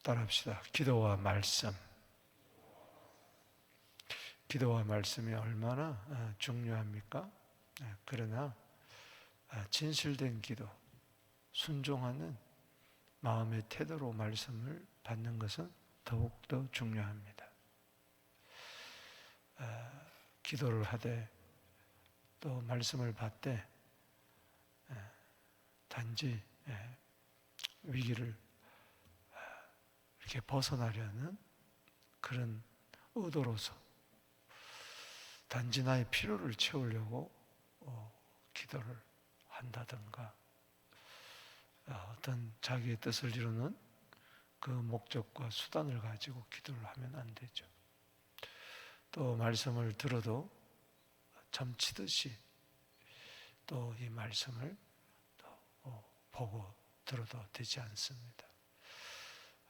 따라합시다. 기도와 말씀. 기도와 말씀이 얼마나 중요합니까? 그러나 진실된 기도, 순종하는 마음의 태도로 말씀을 받는 것은 더욱더 중요합니다. 기도를 하되 또 말씀을 받되 단지 위기를 이렇게 벗어나려는 그런 의도로서 단지 나의 필요를 채우려고 기도를 한다든가 어떤 자기의 뜻을 이루는 그 목적과 수단을 가지고 기도를 하면 안 되죠. 또 말씀을 들어도 점치듯이 또 이 말씀을 또 보고 들어도 되지 않습니다.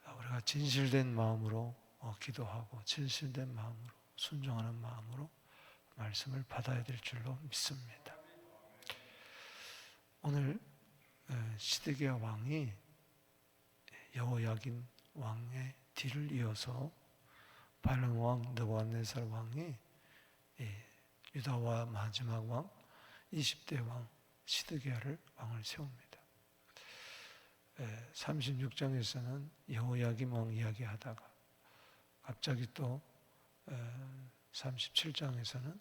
우리가 진실된 마음으로 기도하고 진실된 마음으로 순종하는 마음으로 말씀을 받아야 될 줄로 믿습니다. 오늘 시드기야 왕이 여호야긴 왕의 뒤를 이어서 바벨론 왕 느부갓네살 왕이 유다와 마지막 왕 20대 왕 시드기야를 왕을 세웁니다. 36장에서는 여호야김 왕 이야기하다가 갑자기 또 37장에서는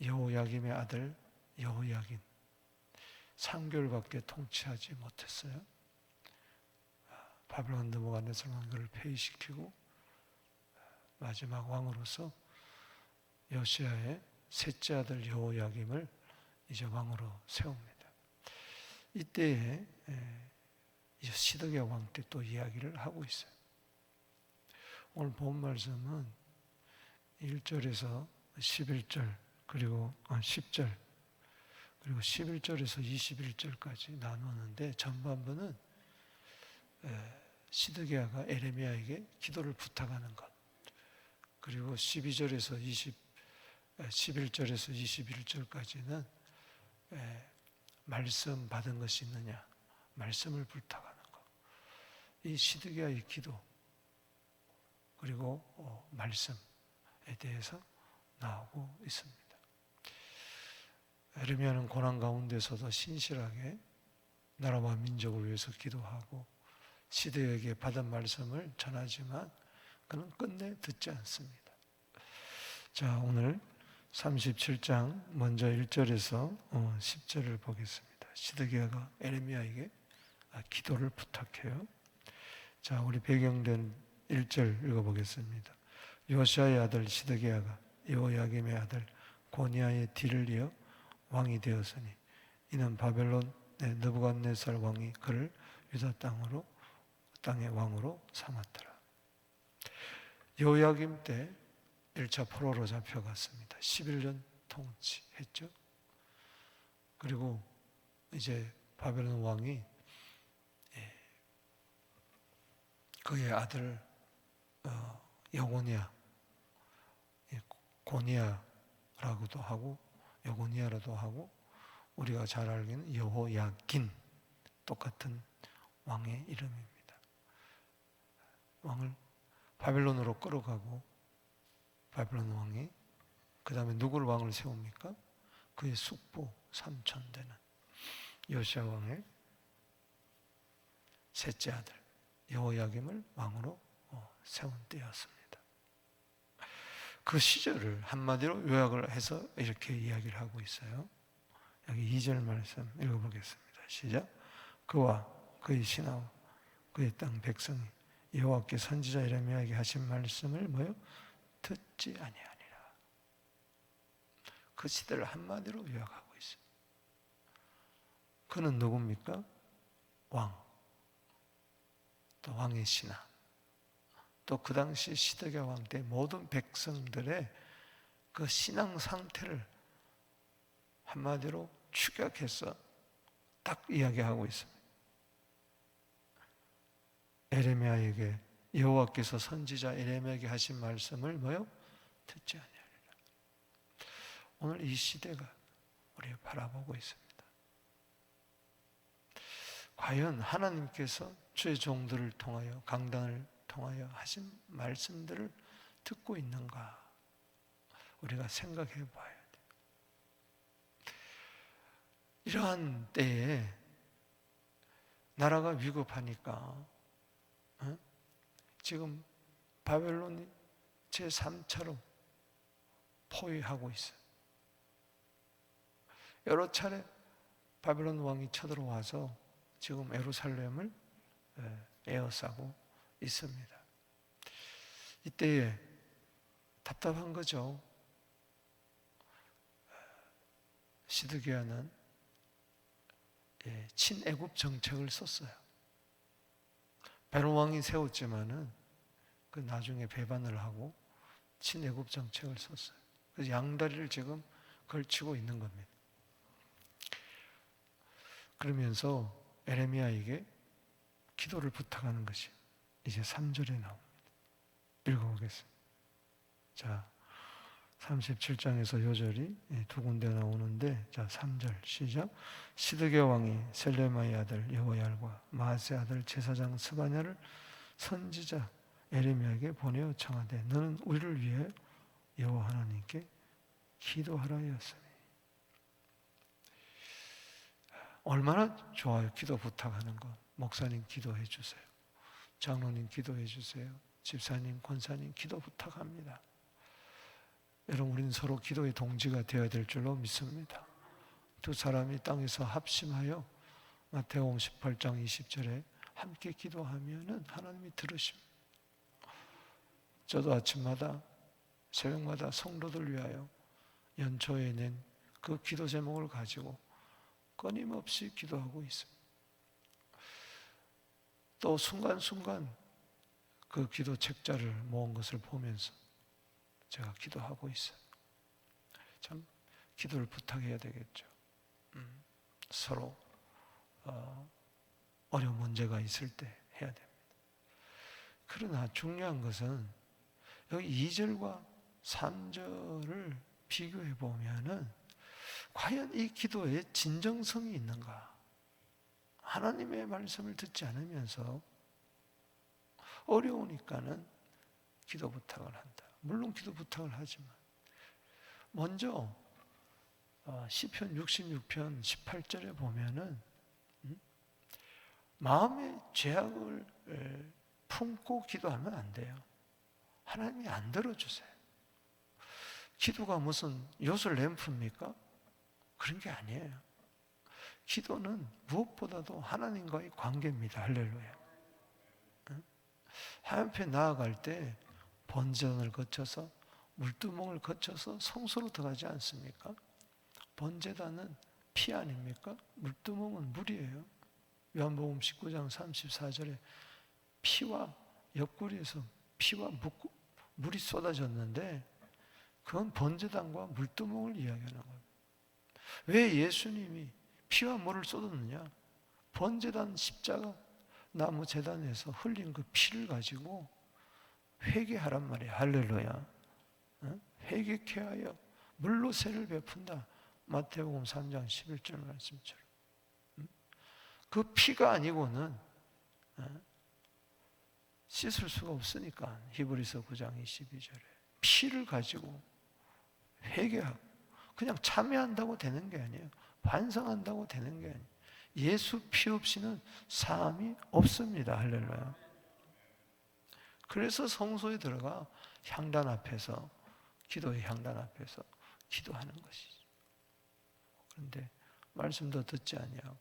여호야김의 아들 여호야긴 3개월밖에 통치하지 못했어요. 바벨론 느부갓네살 왕을 폐위시키고 마지막 왕으로서 요시야의 셋째 아들 여호야김을 이제 왕으로 세웁니다. 이때에 시드기야 왕 때 또 이야기를 하고 있어요. 오늘 본 말씀은 1절에서 11절 그리고 10절 그리고 11절에서 21절까지 나누는데 전반부는 시드기야가 에레미야에게 기도를 부탁하는 것 그리고 11절에서 21절까지는 말씀 받은 것이 있느냐 말씀을 부탁하는 것. 이 시드기야의 기도 그리고 말씀에 대해서 나오고 있습니다. 에레미야는 고난 가운데서도 신실하게 나라와 민족을 위해서 기도하고 시대에게 받은 말씀을 전하지만 그는 끝내 듣지 않습니다. 자, 오늘 37장 먼저 1절에서 10절을 보겠습니다. 시드기야가 에레미야에게 기도를 부탁해요. 자, 우리 배경된 1절 읽어보겠습니다. 요시야의 아들 시드기야가 여호야김의 아들 고니야의 뒤를 이어 왕이 되었으니 이는 바벨론의 느부갓네살 왕이 그를 유다 땅의 왕으로 삼았더라. 여호야김 때 1차 포로로 잡혀갔습니다. 11년 통치했죠. 그리고 이제 바벨론 왕이 그의 아들 여고니야, 고니야라고도 하고 여고니야라도 하고 우리가 잘 알기는 여호야긴 똑같은 왕의 이름입니다. 왕을 바벨론으로 끌어가고 바벨론 왕이 그 다음에 누구를 왕을 세웁니까? 그의 숙부 삼촌 되는 요시야 왕의 셋째 아들 여호야김을 왕으로 세운 때였습니다. 그 시절을 한마디로 요약을 해서 이렇게 이야기를 하고 있어요. 여기 2절 말씀 읽어보겠습니다. 시작. 그와 그의 신하와 그의 땅 백성이 여호와께 선지자 에레미야에게 하신 말씀을 듣지 아니하니라. 그 시대를 한마디로 요약하고 있어요. 그는 누굽니까? 왕, 또 왕의 신하, 또 그 당시 시드기야 왕 때 모든 백성들의 그 신앙 상태를 한마디로 축약해서 딱 이야기하고 있습니다. 에레미야에게 여호와께서 선지자 에레미야에게 하신 말씀을 듣지 아니하리라. 오늘 이 시대가 우리를 바라보고 있습니다. 과연 하나님께서 주의 종들을 통하여 강단을 통하여 하신 말씀들을 듣고 있는가? 우리가 생각해 봐야 돼요. 이러한 때에 나라가 위급하니까 지금 바벨론이 제3차로 포위하고 있어요. 여러 차례 바벨론 왕이 쳐들어와서 지금 예루살렘을 에워싸고 있습니다. 이때에 답답한 거죠. 시드기야는 친애굽 정책을 썼어요. 베로 왕이 세웠지만은 그 나중에 배반을 하고 친애굽 정책을 썼어요. 그래서 양다리를 지금 걸치고 있는 겁니다. 그러면서 에레미야에게 기도를 부탁하는 것이 이제 3절에 나옵니다. 읽어보겠습니다. 자, 37장에서 요절이 두 군데 나오는데, 자, 3절 시작. 시드기야 왕이 셀레마의 아들 여호야알과 마아스의 아들 제사장 스바냐를 선지자 에레미야에게 보내어 청하되 너는 우리를 위해 여호와 하나님께 기도하라 하였으니. 얼마나 좋아요. 기도 부탁하는 거. 목사님 기도해 주세요. 장로님 기도해 주세요. 집사님, 권사님 기도 부탁합니다. 여러분, 우리는 서로 기도의 동지가 되어야 될 줄로 믿습니다. 두 사람이 땅에서 합심하여 마태복음 18장 20절에 함께 기도하면은 하나님이 들으십니다. 저도 아침마다 새벽마다 성도들 위하여 연초에 낸 그 기도 제목을 가지고 끊임없이 기도하고 있습니다. 또 순간순간 그 기도 책자를 모은 것을 보면서 제가 기도하고 있어요. 참 기도를 부탁해야 되겠죠. 서로 어려운 문제가 있을 때 해야 됩니다. 그러나 중요한 것은 여기 2절과 3절을 비교해 보면은 과연 이 기도에 진정성이 있는가? 하나님의 말씀을 듣지 않으면서 어려우니까는 기도 부탁을 한다. 물론 기도 부탁을 하지만 먼저 시편 66편 18절에 보면은 마음의 죄악을 품고 기도하면 안 돼요. 하나님이 안 들어주세요. 기도가 무슨 요술 램프입니까? 그런 게 아니에요. 기도는 무엇보다도 하나님과의 관계입니다. 할렐루야. 하나님 앞에 나아갈 때 번제단을 거쳐서 물두멍을 거쳐서 성소로 들어가지 않습니까? 번제단은 피 아닙니까? 물두멍은 물이에요. 요한복음 19장 34절에 피와 옆구리에서 피와 물이 쏟아졌는데 그건 번제단과 물두멍을 이야기하는 거예요. 왜 예수님이 피와 물을 쏟았느냐? 번제단 십자가 나무 제단에서 흘린 그 피를 가지고 회개하란 말이에요. 할렐루야. 회개케 하여 물로 세를 베푼다. 마태복음 3장 11절 말씀처럼. 그 피가 아니고는 씻을 수가 없으니까 히브리서 9장 22절에 피를 가지고 회개하고 그냥 참여한다고 되는 게 아니에요. 반성한다고 되는 게 아니에요. 예수 피 없이는 사함이 없습니다. 할렐루야. 그래서 성소에 들어가 향단 앞에서 기도의 향단 앞에서 기도하는 것이죠. 그런데 말씀도 듣지 아니하고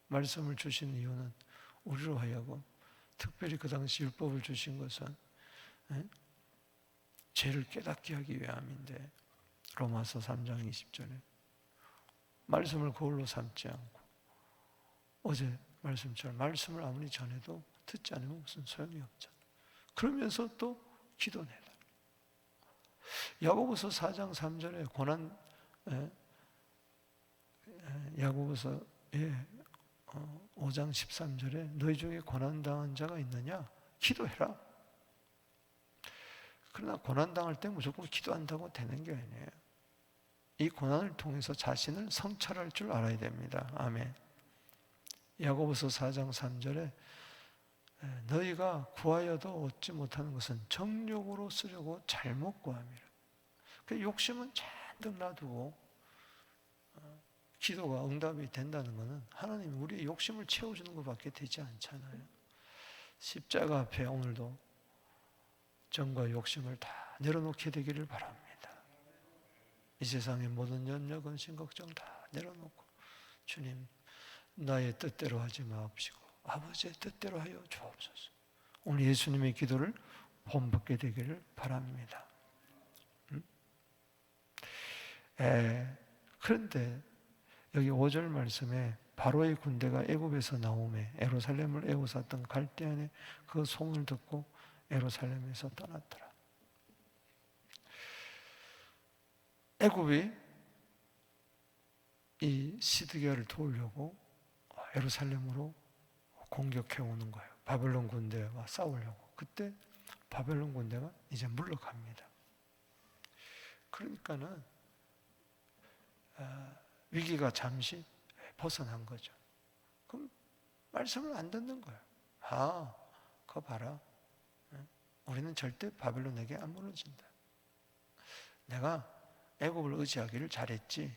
말씀을 주신 이유는 우리로 하여금 특별히 그 당시 율법을 주신 것은 죄를 깨닫게 하기 위함인데 로마서 3장 20절에 말씀을 거울로 삼지 않고 어제 말씀처럼 말씀을 아무리 전해도 듣지 않으면 무슨 소용이 없잖아. 그러면서 또 기도내라. 야고보서 4장 3절에 고난 야고보서 5장 13절에 너희 중에 고난당한 자가 있느냐? 기도해라. 그러나 고난당할 때 무조건 기도한다고 되는 게 아니에요. 이 고난을 통해서 자신을 성찰할 줄 알아야 됩니다. 아멘. 야고보서 4장 3절에 너희가 구하여도 얻지 못하는 것은 정욕으로 쓰려고 잘못 구함이라. 그 욕심은 잔뜩 놔두고 기도가 응답이 된다는 것은 하나님이 우리의 욕심을 채워주는 것밖에 되지 않잖아요. 십자가 앞에 오늘도 정과 욕심을 다 내려놓게 되기를 바랍니다. 이 세상의 모든 염려, 근심, 걱정 다 내려놓고 주님 나의 뜻대로 하지 마옵시고 아버지의 뜻대로 하여 주옵소서. 오늘 예수님의 기도를 본받게 되기를 바랍니다. 그런데 여기 5절 말씀에 바로의 군대가 애굽에서 나오매 예루살렘을 에워쌌던 갈대아인의 그 송을 듣고 예루살렘에서 떠났더라. 애굽이 이 시드기야를 도우려고 예루살렘으로 공격해 오는 거예요. 바벨론 군대와 싸우려고. 그때 바벨론 군대가 이제 물러갑니다. 그러니까는 위기가 잠시 벗어난 거죠. 그럼 말씀을 안 듣는 거예요. 그거 봐라. 우리는 절대 바벨론에게 안 무너진다. 내가 애굽을 의지하기를 잘했지.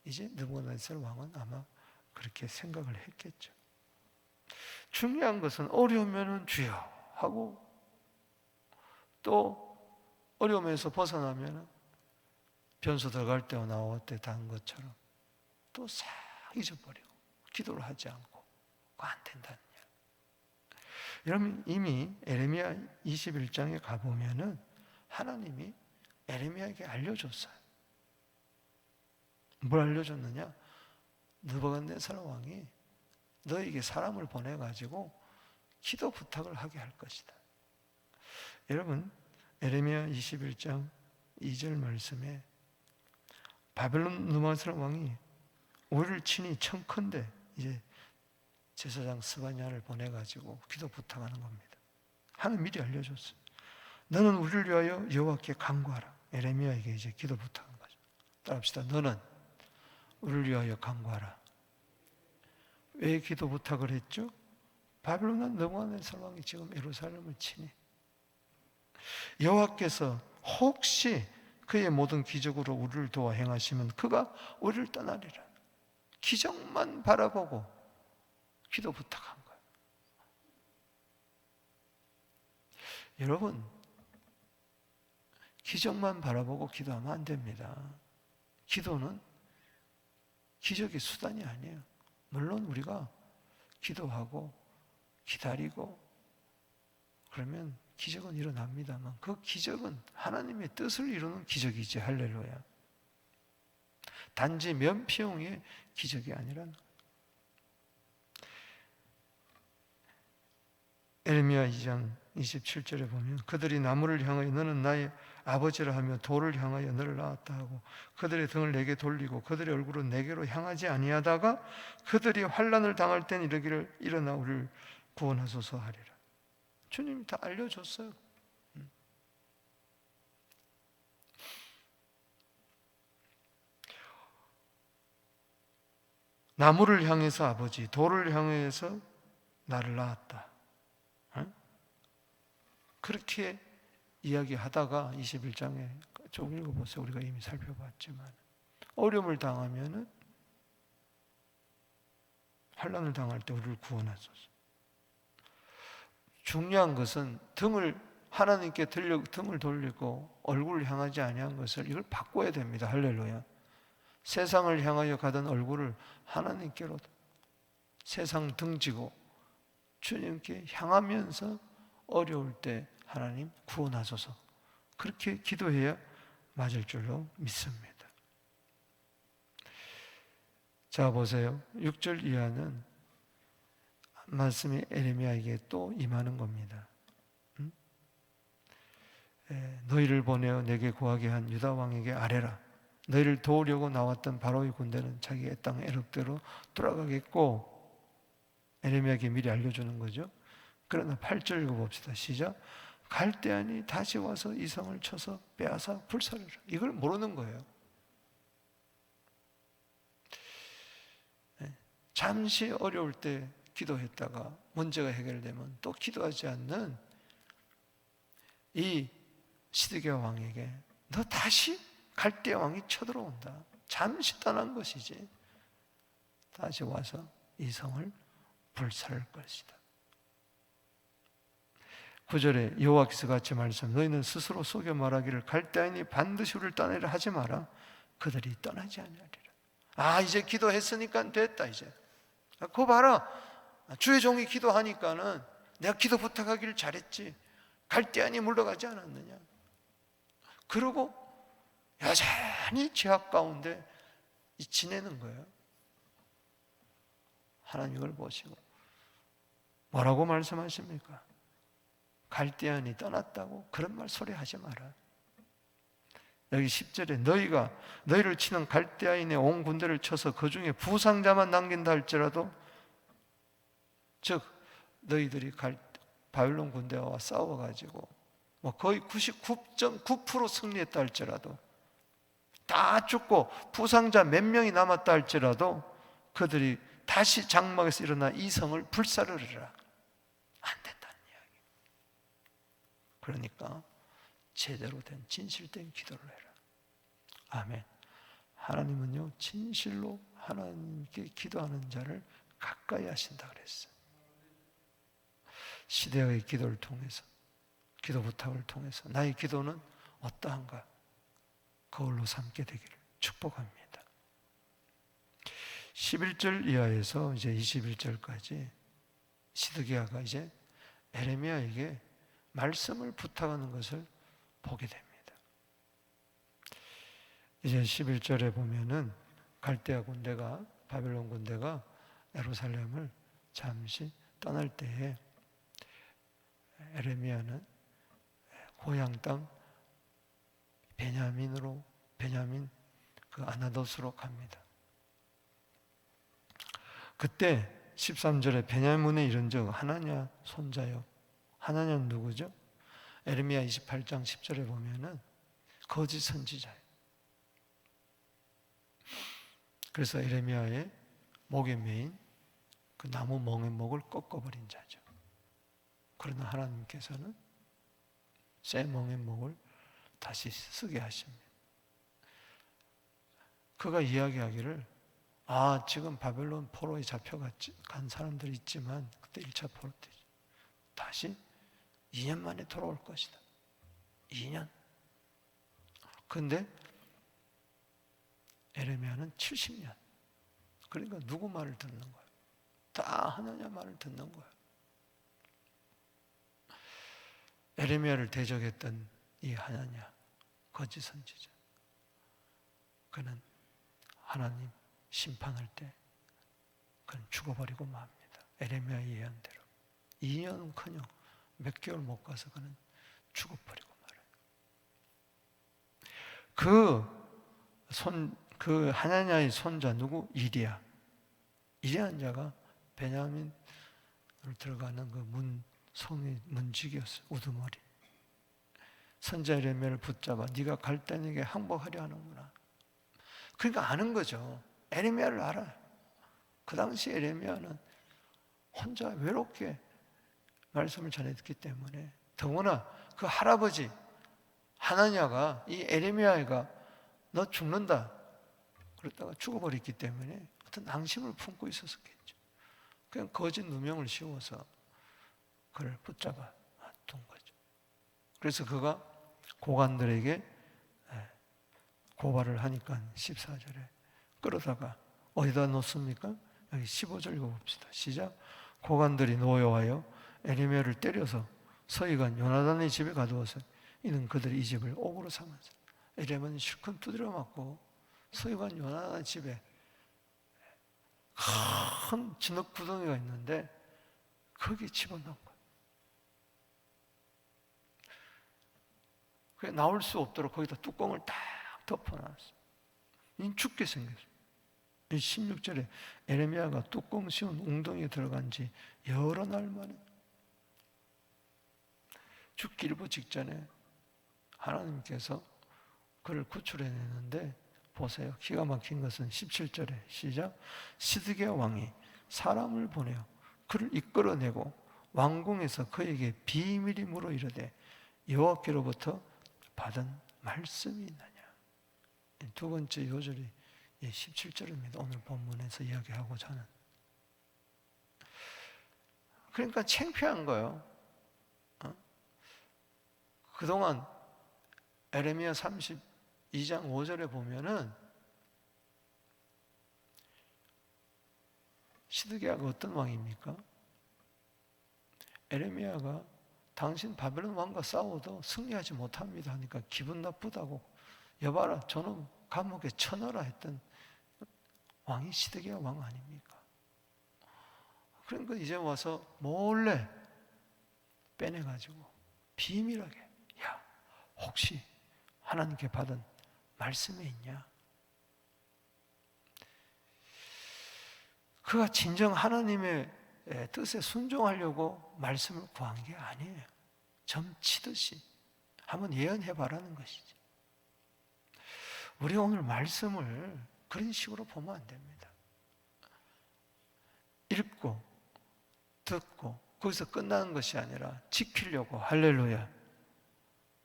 이제 느부갓네살 왕은 아마 그렇게 생각을 했겠죠. 중요한 것은 어려우면은 주여 하고 또 어려움에서 벗어나면은 변소 들어갈 때와 나올 때 단 것처럼 또 싹 잊어버리고 기도를 하지 않고 그거 안 된다는 야. 여러분 이미 에레미야 21장에 가보면은 하나님이 에레미야에게 알려줬어요. 뭘 알려줬느냐? 느부갓네살 왕이 너에게 사람을 보내가지고 기도 부탁을 하게 할 것이다. 여러분 에레미야 21장 2절 말씀에 바벨론 느부갓네살 왕이 우리를 친히 청컨대 이제 제사장 스바냐를 보내가지고 기도 부탁하는 겁니다. 하나님 미리 알려줬어요. 너는 우리를 위하여 여호와께 간구하라. 에레미야에게 이제 기도 부탁한 거죠. 따라합시다. 너는 우리를 위하여 간구하라. 왜 기도 부탁을 했죠? 바벨론 느부갓네살 왕이 지금 예루살렘을 치니 여호와께서 혹시 그의 모든 기적으로 우리를 도와 행하시면 그가 우리를 떠나리라. 기적만 바라보고 기도 부탁한 거예요. 여러분 기적만 바라보고 기도하면 안 됩니다. 기도는 기적의 수단이 아니에요. 물론 우리가 기도하고 기다리고 그러면 기적은 일어납니다만 그 기적은 하나님의 뜻을 이루는 기적이지. 할렐루야. 단지 면피용의 기적이 아니라는 거예요. 에레미야 2장 27절에 보면 그들이 나무를 향하여 너는 나의 아버지라 하며 돌을 향하여 너를 낳았다 하고 그들의 등을 내게 돌리고 그들의 얼굴은 내게로 향하지 아니하다가 그들이 환난을 당할 땐 이르기를 일어나 우리를 구원하소서 하리라. 주님이 다 알려줬어요. 나무를 향해서 아버지, 돌을 향해서 나를 낳았다. 그렇게 이야기하다가 21장에 좀 읽어보세요. 우리가 이미 살펴봤지만 어려움을 당하면은 환난을 당할 때 우리를 구원하소서. 중요한 것은 하나님께 등을 돌리고 얼굴을 향하지 아니한 것을 이걸 바꿔야 됩니다. 할렐루야. 세상을 향하여 가던 얼굴을 하나님께로 세상 등지고 주님께 향하면서 어려울 때 하나님 구원하소서. 그렇게 기도해야 맞을 줄로 믿습니다. 자 보세요. 6절 이하는 말씀이 에레미야에게 또 임하는 겁니다. 너희를 보내어 내게 구하게 한 유다 왕에게 아뢰라. 너희를 도우려고 나왔던 바로의 군대는 자기의 땅 애굽대로 돌아가겠고, 에레미야에게 미리 알려주는 거죠. 그러나 8절 읽어봅시다. 시작. 갈대아인이 다시 와서 이 성을 쳐서 빼앗아 불사르라. 이걸 모르는 거예요. 잠시 어려울 때 기도했다가 문제가 해결되면 또 기도하지 않는 이 시드기야 왕에게 너 다시 갈대 왕이 쳐들어온다. 잠시 떠난 것이지 다시 와서 이 성을 불살할 것이다. 9절에 여호와께서 같이 말씀, 너희는 스스로 속여 말하기를 갈대아인이 반드시 우리를 떠나리라 하지 마라. 그들이 떠나지 아니하리라. 이제 기도했으니까 됐다. 이제 그거 봐라, 주의 종이 기도하니까는 내가 기도 부탁하기를 잘했지, 갈대아인이 물러가지 않았느냐. 그러고 여전히 죄악 가운데 지내는 거예요. 하나님 이걸 보시고 뭐라고 말씀하십니까? 갈대아인이 떠났다고 그런 말 소리 하지 마라. 여기 10절에 너희를 치는 갈대아인의 온 군대를 쳐서 그 중에 부상자만 남긴다 할지라도, 즉 너희들이 바빌론 군대와 싸워가지고 거의 99.9% 승리했다 할지라도, 다 죽고 부상자 몇 명이 남았다 할지라도 그들이 다시 장막에서 일어나 이 성을 불사르리라. 안 된다는 이야기. 그러니까 제대로 된 진실된 기도를 해라. 아멘. 하나님은요, 진실로 하나님께 기도하는 자를 가까이 하신다 그랬어요. 시대의 기도를 통해서, 기도 부탁을 통해서 나의 기도는 어떠한가 거울로 삼게 되기를 축복합니다. 11절 이하에서 이제 21절까지 시드기야가 이제 에레미야에게 말씀을 부탁하는 것을 보게 됩니다. 이제 11절에 보면은 갈대아 군대가, 바벨론 군대가 예루살렘을 잠시 떠날 때에 에레미야는 고향 땅 베냐민 그 아나돗으로 갑니다. 그때 13절에 베냐민에 이른즉 하나냐 손자요. 하나냐는 누구죠? 에레미야 28장 10절에 보면은 거짓 선지자예요. 그래서 에레미야의 목에 매인 그 나무 멍에 목을 꺾어버린 자죠. 그러나 하나님께서는 새 멍에 목을 다시 쓰게 하십니다. 그가 이야기하기를, 지금 바벨론 포로에 잡혀간 사람들이 있지만 그때 1차 포로 때 다시 2년 만에 돌아올 것이다. 2년. 그런데 에레미야는 70년. 그러니까 누구 말을 듣는 거야? 다 하나님 말을 듣는 거야. 에레미야를 대적했던 이 하나냐, 거짓 선지자, 그는 하나님 심판할 때 그는 죽어버리고 맙니다. 에레미야의 예언대로 2년은커녕 몇 개월 못 가서 그는 죽어버리고 말아요. 그 하나냐의 손자 누구? 이리야는 자가 베냐민으로 들어가는 그 성의 문지기였어요. 우두머리. 선자 에레미야를 붙잡아 네가 갈대아인에게 항복하려 하는구나. 그러니까 아는 거죠. 에레미야를 알아요. 그 당시 에레미야는 혼자 외롭게 말씀을 전했기 때문에, 더구나 그 할아버지 하나냐가 이 에레미야가 너 죽는다 그랬다가 죽어버렸기 때문에 어떤 낭심을 품고 있었겠죠. 그냥 거짓 누명을 씌워서 그를 붙잡아 둔 거죠. 그래서 그가 고관들에게 고발을 하니까 14절에 끌어다가 어디다 놓습니까? 여기 15절 읽어봅시다. 시작. 고관들이 노여워하여 에레미야를 때려서 서기관 요나단의 집에 가두어서 이는 그들이 이 집을 옥으로 삼았어. 에레미야는 실컷 두드려 맞고 서기관 요나단의 집에 큰 진흙 구덩이가 있는데 거기 집어넣은 거예요. 그게 나올 수 없도록 거기다 뚜껑을 딱 덮어놨어. 이 죽게 생겼어. 16절에 에레미야가 뚜껑 씌운 웅덩이에 들어간 지 여러 날 만에 죽기 일보 직전에 하나님께서 그를 구출해내는데, 보세요. 기가 막힌 것은 17절에 시작. 시드기야 왕이 사람을 보내어 그를 이끌어내고 왕궁에서 그에게 비밀이 물어 이르되 여호와께로부터 받은 말씀이 있느냐. 두 번째 요절이 17절입니다. 오늘 본문에서 이야기하고자 하는. 그러니까 창피한 거예요. 그동안 에레미야 32장 5절에 보면은 시드기야가 어떤 왕입니까? 에레미야가 당신 바벨론 왕과 싸워도 승리하지 못합니다 하니까 기분 나쁘다고, 여봐라 저는 감옥에 쳐넣어라 했던 왕이 시드기야 왕 아닙니까? 그러니까 이제 와서 몰래 빼내가지고 비밀하게, 야 혹시 하나님께 받은 말씀이 있냐? 그가 진정 하나님의 뜻에 순종하려고 말씀을 구한 게 아니에요. 점치듯이 한번 예언해 봐라는 것이지. 우리 오늘 말씀을 그런 식으로 보면 안 됩니다. 읽고 듣고 거기서 끝나는 것이 아니라 지키려고, 할렐루야,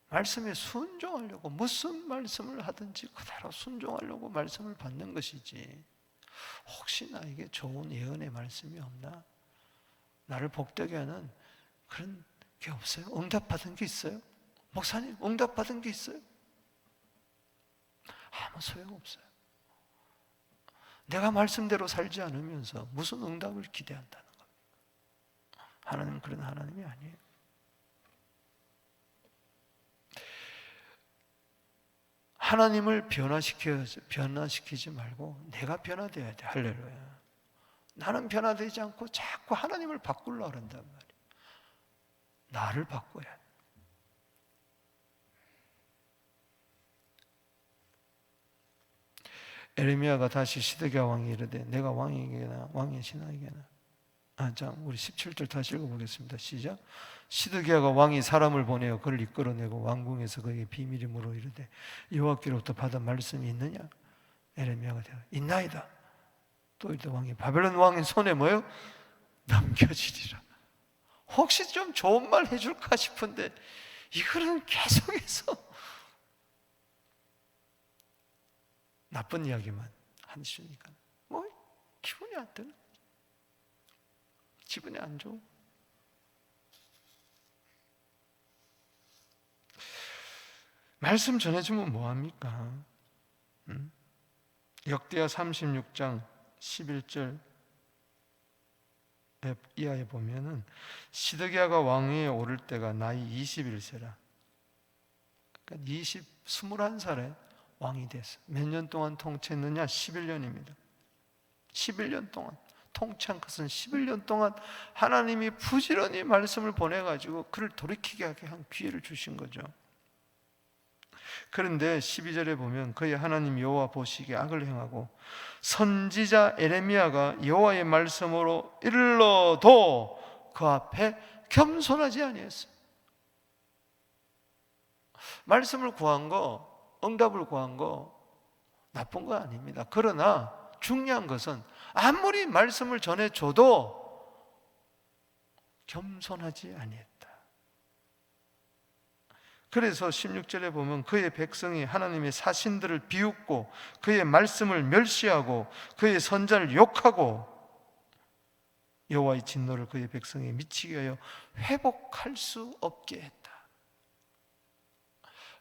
말씀에 순종하려고, 무슨 말씀을 하든지 그대로 순종하려고 말씀을 받는 것이지, 혹시 나에게 좋은 예언의 말씀이 없나? 나를 복되게 하는 그런 게 없어요? 응답받은 게 있어요? 목사님 응답받은 게 있어요? 아무 소용없어요. 내가 말씀대로 살지 않으면서 무슨 응답을 기대한다는 겁니다. 하나님은 그런 하나님이 아니에요. 하나님을 변화시키지 말고 내가 변화되어야 돼. 할렐루야. 나는 변화되지 않고 자꾸 하나님을 바꾸려고 한단 말이에요. 나를 바꿔야 돼. 에레미야가 다시 시드기야 왕이 이르되 내가 왕에게나 왕의 신하에게나, 우리 17절 다시 읽어보겠습니다. 시작. 시드기야가 왕이 사람을 보내어 그를 이끌어내고 왕궁에서 그에게 비밀이 물어 이르되 여호와께로부터 받은 말씀이 있느냐? 에레미야가 대답 있나이다. 또 이르되 왕이 바벨론 왕의 손에 뭐요? 넘겨지리라. 혹시 좀 좋은 말 해줄까 싶은데 이거는 계속해서 나쁜 이야기만 하시니까 뭐 기분이 안 드는, 기분이 안 좋아. 말씀 전해주면 뭐합니까? 역대하 36장 11절 이하에 보면은 시드기야가 왕위에 오를 때가 나이 21세라. 그러니까 21살에 왕이 됐어. 몇 년 동안 통치했느냐? 11년입니다. 11년 동안 통치한 것은 11년 동안 하나님이 부지런히 말씀을 보내가지고 그를 돌이키게 하게 한 기회를 주신 거죠. 그런데 12절에 보면 그의 하나님 여호와 보시기에 악을 행하고 선지자 에레미야가 여호와의 말씀으로 일러도 그 앞에 겸손하지 아니했어요. 말씀을 구한 거, 응답을 구한 거 나쁜 거 아닙니다. 그러나 중요한 것은 아무리 말씀을 전해줘도 겸손하지 아니했다. 그래서 16절에 보면 그의 백성이 하나님의 사신들을 비웃고 그의 말씀을 멸시하고 그의 선자를 욕하고 여호와의 진노를 그의 백성에 미치게 하여 회복할 수 없게 했다.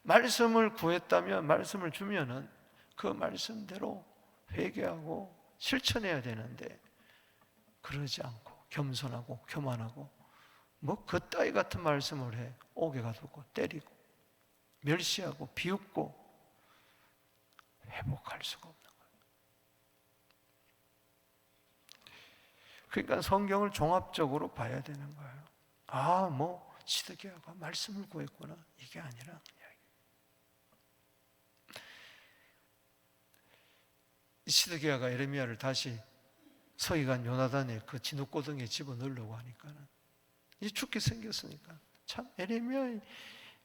말씀을 구했다면, 말씀을 주면은 그 말씀대로 회개하고 실천해야 되는데 그러지 않고 겸손하고 교만하고 뭐 그따위 같은 말씀을 해 옥에가 두고 때리고 멸시하고 비웃고 회복할 수가 없는 거예요. 그러니까 성경을 종합적으로 봐야 되는 거예요. 뭐 시드기야가 말씀을 구했구나, 이게 아니라 시드기야가 에레미야를 다시 서기관 요나단의 그 진흙고등에 집어넣으려고 하니까는 이제 죽게 생겼으니까 참 에레미야의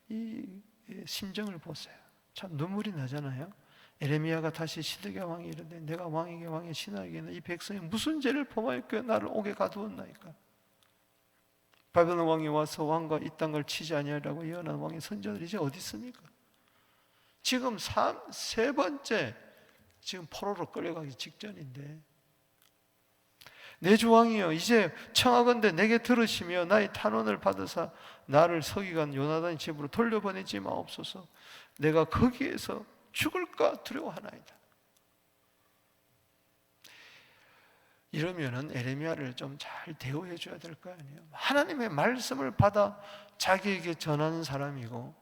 이 심정을 보세요. 참 눈물이 나잖아요. 에레미야가 다시 시드기야 왕이 이르되 내가 왕에게 왕의 신하에게는 이 백성이 무슨 죄를 범하였기에 나를 옥에 가두었나이까. 바벨론 왕이 와서 왕과 이 땅을 치지 아니하리라고 예언한 왕의 선지자들이 이제 어디 있습니까? 지금 세 번째 지금 포로로 끌려가기 직전인데, 내 주왕이여 이제 청하건대 내게 들으시며 나의 탄원을 받으사 나를 서기관 요나단의 집으로 돌려보내지 마옵소서. 내가 거기에서 죽을까 두려워하나이다. 이러면은 에레미야를 좀 잘 대우해 줘야 될 거 아니에요. 하나님의 말씀을 받아 자기에게 전하는 사람이고,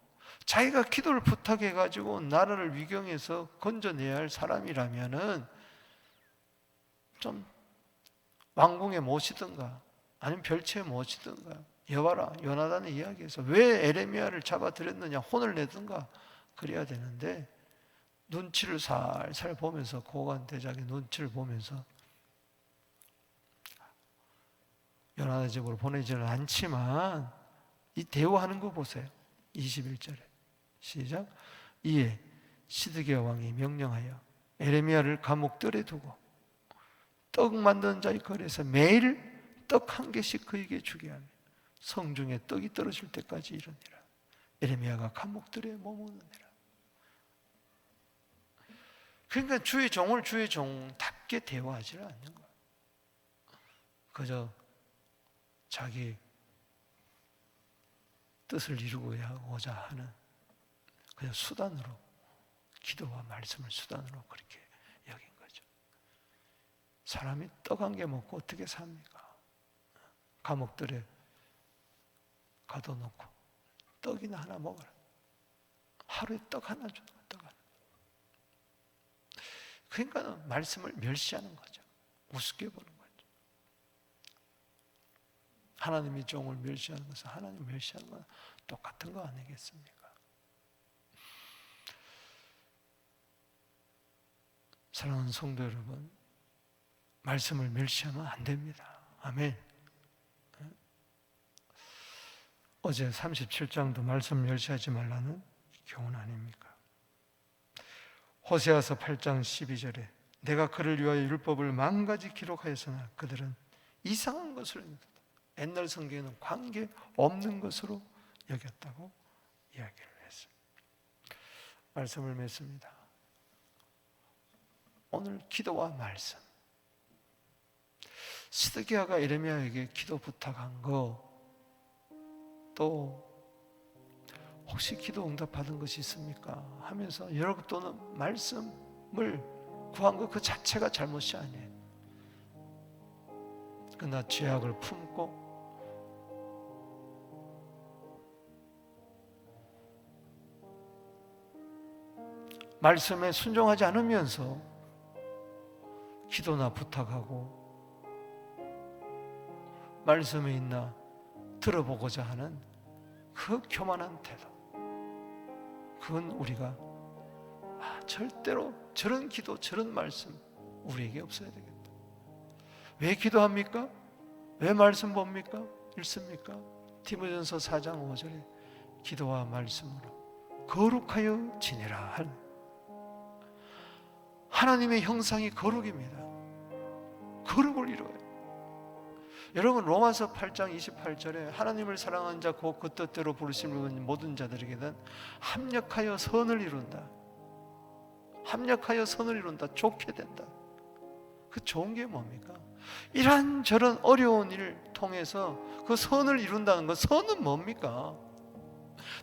자기가 기도를 부탁해 가지고 나라를 위경에서 건져내야 할 사람이라면은 좀 왕궁에 모시든가 아니면 별채에 모시든가, 여봐라 요나단의 이야기에서 왜 에레미야를 잡아들였느냐 혼을 내든가 그래야 되는데, 눈치를 살살 보면서, 고관 대작의 눈치를 보면서 요나단 집으로 보내지는 않지만 이 대우하는 거 보세요. 21절에 시작. 이에 시드기야 왕이 명령하여 에레미야를 감옥들에 두고 떡 만드는 자의 거리에서 매일 떡 한 개씩 그에게 주게 하며 성중에 떡이 떨어질 때까지 이르니라. 에레미야가 감옥들에 머무느니라. 그러니까 주의 종을 주의 종답게 대우하지 않는 거야. 그저 자기 뜻을 이루고자 하는 그냥 수단으로, 기도와 말씀을 수단으로 그렇게 여긴 거죠. 사람이 떡 한 개 먹고 어떻게 삽니까? 감옥들에 가둬놓고 떡이나 하나 먹어라. 하루에 떡 하나 줘. 떡 하나. 그러니까 말씀을 멸시하는 거죠. 우습게 보는 거죠. 하나님의 종을 멸시하는 것은 하나님 멸시하는 건 똑같은 거 아니겠습니까? 사랑하는 성도 여러분, 말씀을 멸시하면 안 됩니다. 아멘. 어제 37장도 말씀 멸시하지 말라는 교훈 아닙니까? 호세아서 8장 12절에 내가 그를 위하여 율법을 만가지 기록하였으나 그들은 이상한 것을, 옛날 성경에는 관계 없는 것으로 여겼다고 이야기를 했습니다. 말씀을 맺습니다. 오늘 기도와 말씀, 시드기야가 에레미야에게 기도 부탁한 거, 또 혹시 기도 응답 받은 것이 있습니까? 하면서 여러분 또는 말씀을 구한 것 그 자체가 잘못이 아니에요. 그러나 죄악을 품고 말씀에 순종하지 않으면서 기도나 부탁하고 말씀에 있나 들어보고자 하는 그 교만한 태도, 그건 우리가 절대로 저런 기도, 저런 말씀 우리에게 없어야 되겠다. 왜 기도합니까? 왜 말씀 봅니까? 읽습니까? 디모데전서 4장 5절에 기도와 말씀으로 거룩하여 지내라 할, 하나님의 형상이 거룩입니다. 거룩을 이루어요. 여러분 로마서 8장 28절에 하나님을 사랑하는 자 곧 그 뜻대로 부르심을 모든 자들에게는 합력하여 선을 이룬다. 합력하여 선을 이룬다. 좋게 된다. 그 좋은 게 뭡니까? 이런저런 어려운 일을 통해서 그 선을 이룬다는 것, 선은 뭡니까?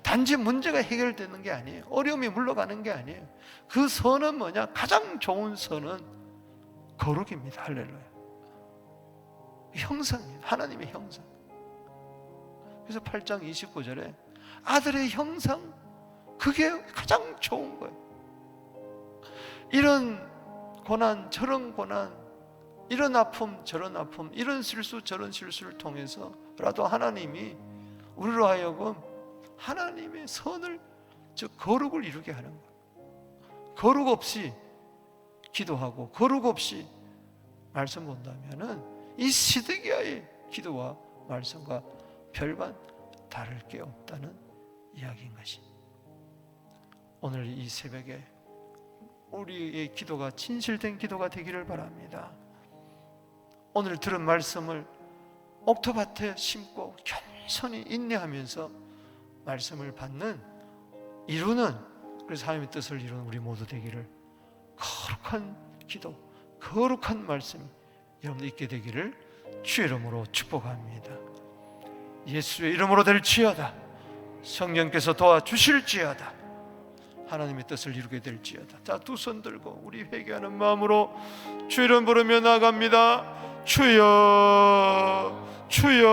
단지 문제가 해결되는 게 아니에요. 어려움이 물러가는 게 아니에요. 그 선은 뭐냐? 가장 좋은 선은 거룩입니다. 할렐루야. 형상입니다. 하나님의 형상. 그래서 8장 29절에 아들의 형상, 그게 가장 좋은 거예요. 이런 고난 저런 고난, 이런 아픔 저런 아픔, 이런 실수 저런 실수를 통해서라도 하나님이 우리로 하여금 하나님의 선을, 즉 거룩을 이루게 하는 거예요. 거룩 없이 기도하고 거룩 없이 말씀 본다면은 이 시드기야의 기도와 말씀과 별반 다를 게 없다는 이야기인 것입니다. 오늘 이 새벽에 우리의 기도가 진실된 기도가 되기를 바랍니다. 오늘 들은 말씀을 옥토밭에 심고 겸손히 인내하면서 말씀을 받는, 이루는, 그래서 하나님의 뜻을 이루는 우리 모두 되기를, 거룩한 기도, 거룩한 말씀 여러분들 있게 되기를 주의 이름으로 축복합니다. 예수의 이름으로 될지어다. 성령께서 도와주실지어다. 하나님의 뜻을 이루게 될지어다. 자, 두 손 들고 우리 회개하는 마음으로 주의 이름 부르며 나아갑니다. 주여, 주여.